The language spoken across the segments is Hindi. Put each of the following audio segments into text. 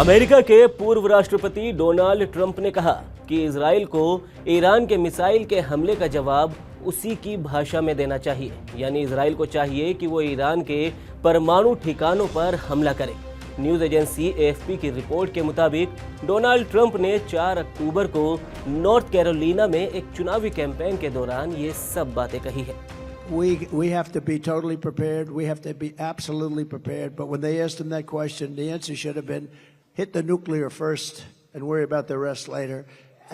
अमेरिका के पूर्व राष्ट्रपति डोनाल्ड ट्रंप ने कहा कि इजराइल को ईरान के मिसाइल के हमले का जवाब उसी की भाषा में देना चाहिए। यानी इजराइल को चाहिए कि वो ईरान के परमाणु ठिकानों पर हमला करे। न्यूज एजेंसी एएफपी की रिपोर्ट के मुताबिक डोनाल्ड ट्रंप ने 4 अक्टूबर को नॉर्थ कैरोलिना में एक चुनावी कैंपेन के दौरान ये सब बातें कही है। We have to be totally prepared. We have to be absolutely prepared. But when they asked him that question, the answer should have been, hit the nuclear first and worry about the rest later.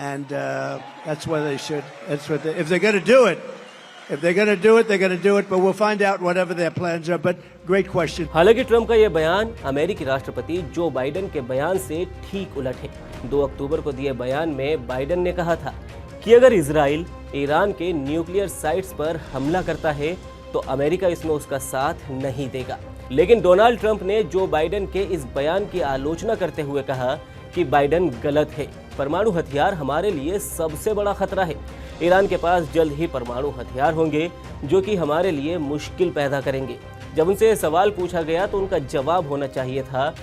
And that's what they should. That's what if they're going to do it. If they're going to do it, they're going to do it. But we'll find out whatever their plans are. But great question. हालांकि ट्रंप का यह बयान अमेरिकी राष्ट्रपति जो बाइडेन के बयान से ठीक उलट है। 2 अक्टूबर को दिए बयान में बाइडेन ने कहा था कि अगर इजराइल ईरान के न्यूक्लियर साइट्स पर हमला करता है तो अमेरिका इसमें उसका साथ नहीं देगा। लेकिन डोनाल्ड ट्रंप ने जो बाइडेन के इस बयान की आलोचना करते हुए कहा कि बाइडेन गलत है। परमाणु हथियार हमारे लिए सबसे बड़ा खतरा है। ईरान के पास जल्द ही परमाणु हथियार होंगे जो कि हमारे लिए मुश्किल पैदा करेंगे। जब उनसे सवाल पूछा गया तो उनका जवाब होना चाहिए था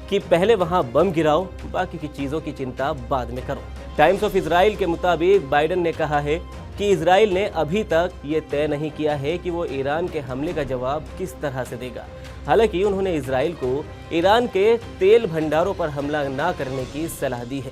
कि पहले वहां बम गिराओ, बाकी की चीजों की चिंता बाद में करो। टाइम्स ऑफ इजराइल के मुताबिक बाइडेन ने कहा है कि इजराइल ने अभी तक ये तय नहीं किया है कि वो ईरान के हमले का जवाब किस तरह से देगा। हालांकि उन्होंने इजराइल को ईरान के तेल भंडारों पर हमला न करने की सलाह दी है।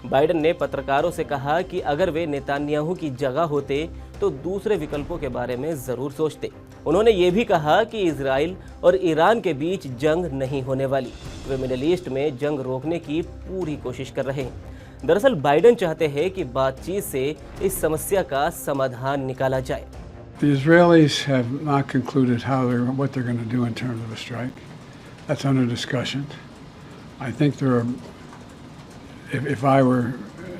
बाइडेन ने पत्रकारों से कहा कि अगर वे नेतान्याहू की जगह होते तो दूसरे विकल्पों के बारे में जरूर सोचते। उन्होंने ये भी कहा कि इजराइल और ईरान के बीच जंग नहीं होने वाली। वे मिडिल ईस्ट में जंग रोकने की पूरी कोशिश कर रहे हैं। दरअसल बाइडेन चाहते हैं कि बातचीत से इस समस्या का समाधान निकाला जाए। The Israelis have not concluded what they're going to do in terms of a strike. That's under discussion. I think if I were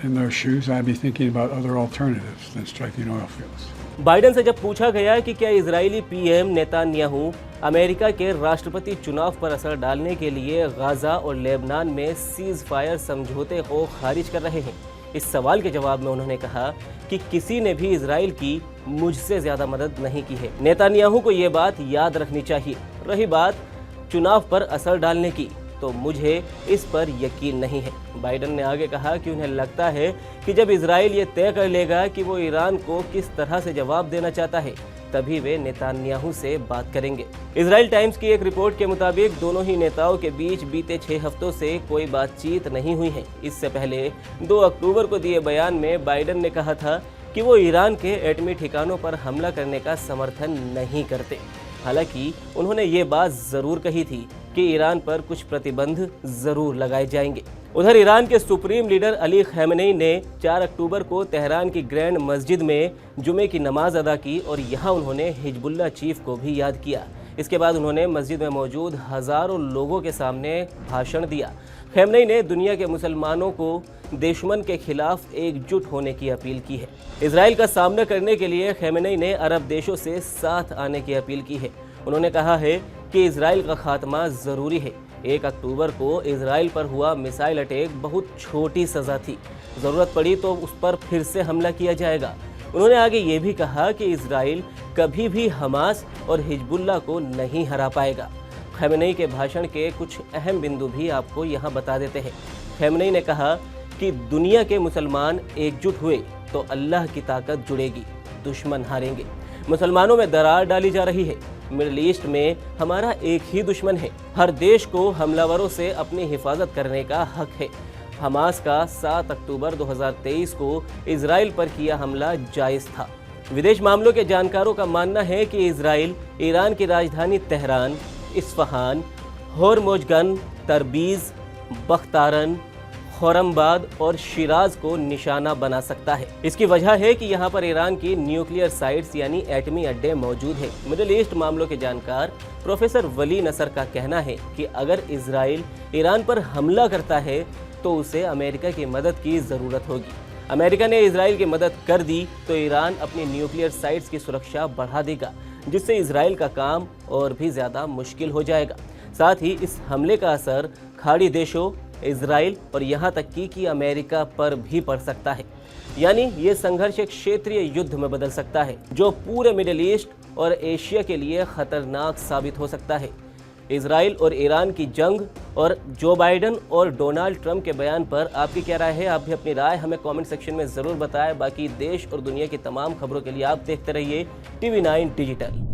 in their shoes, I'd be thinking about other alternatives than striking oil fields. Biden से जब पूछा गया कि क्या इजरायली पीएम नेतान्याहू अमेरिका के राष्ट्रपति चुनाव पर असर डालने के लिए गाजा और लेबनान में सीज फायर समझौते को खारिज कर रहे हैं, इस सवाल के जवाब में उन्होंने कहा कि किसी ने भी इजराइल की मुझसे ज्यादा मदद नहीं की है। नेतान्याहू को ये बात याद रखनी चाहिए। रही बात चुनाव पर असर डालने की, तो मुझे इस पर यकीन नहीं है। बाइडेन ने आगे कहा कि उन्हें लगता है कि जब इजराइल ये तय कर लेगा कि वो ईरान को किस तरह से जवाब देना चाहता है, तभी वे नेतान्याहू से बात करेंगे। इजराइल टाइम्स की एक रिपोर्ट के मुताबिक दोनों ही नेताओं के बीच बीते 6 हफ्तों से कोई बातचीत नहीं हुई है। इससे पहले 2 अक्टूबर को दिए बयान में बाइडेन ने कहा था कि वो ईरान के एटमी ठिकानों पर हमला करने का समर्थन नहीं करते। हालांकि उन्होंने ये बात जरूर कही थी कि ईरान पर कुछ प्रतिबंध जरूर लगाए जाएंगे। उधर ईरान के सुप्रीम लीडर अली खamenei ने 4 अक्टूबर को तेहरान की ग्रैंड मस्जिद में जुमे की नमाज अदा की और यहाँ उन्होंने हिजबुल्लाह चीफ को भी याद किया। इसके बाद उन्होंने मस्जिद में मौजूद हजारों लोगों के सामने भाषण दिया। खamenei ने दुनिया के मुसलमानों को दुश्मन के खिलाफ एकजुट होने की अपील की है। इजराइल का सामना करने के लिए खamenei ने अरब देशों से साथ आने की अपील की है। उन्होंने कहा है कि इजराइल का खात्मा ज़रूरी है। 1 अक्टूबर को इजराइल पर हुआ मिसाइल अटैक बहुत छोटी सज़ा थी, ज़रूरत पड़ी तो उस पर फिर से हमला किया जाएगा। उन्होंने आगे ये भी कहा कि इजराइल कभी भी हमास और हिजबुल्लाह को नहीं हरा पाएगा। खamenei के भाषण के कुछ अहम बिंदु भी आपको यहाँ बता देते हैं। खamenei ने कहा कि दुनिया के मुसलमान एकजुट हुए तो अल्लाह की ताकत जुड़ेगी, दुश्मन हारेंगे। मुसलमानों में दरार डाली जा रही है। मिडिल ईस्ट में हमारा एक ही दुश्मन है। हर देश को हमलावरों से अपनी हिफाजत करने का हक है। हमास का 7 अक्टूबर 2023 को इजराइल पर किया हमला जायज़ था। विदेश मामलों के जानकारों का मानना है कि इजराइल ईरान की राजधानी तेहरान, इस्फहान, होर्मुज़गन, तरबीज, बख्तारन, खुरमबाद और शिराज को निशाना बना सकता है। इसकी वजह है कि यहाँ पर ईरान की न्यूक्लियर साइट्स यानी एटमी अड्डे मौजूद हैं। मिडिल ईस्ट मामलों के जानकार प्रोफेसर वली नसर का कहना है कि अगर इजराइल ईरान पर हमला करता है तो उसे अमेरिका की मदद की ज़रूरत होगी। अमेरिका ने इजराइल की मदद कर दी तो ईरान अपनी न्यूक्लियर साइट्स की सुरक्षा बढ़ा देगा, जिससे इजराइल का काम और भी ज़्यादा मुश्किल हो जाएगा। साथ ही इस हमले का असर खाड़ी देशों, इजराइल और यहाँ तक कि अमेरिका पर भी पड़ सकता है। यानी ये संघर्ष एक क्षेत्रीय युद्ध में बदल सकता है जो पूरे मिडिल ईस्ट और एशिया के लिए खतरनाक साबित हो सकता है। इजराइल और ईरान की जंग और जो बाइडन और डोनाल्ड ट्रंप के बयान पर आपकी क्या राय है? आप भी अपनी राय हमें कमेंट सेक्शन में ज़रूर बताएं। बाकी देश और दुनिया की तमाम खबरों के लिए आप देखते रहिए TV9 डिजिटल।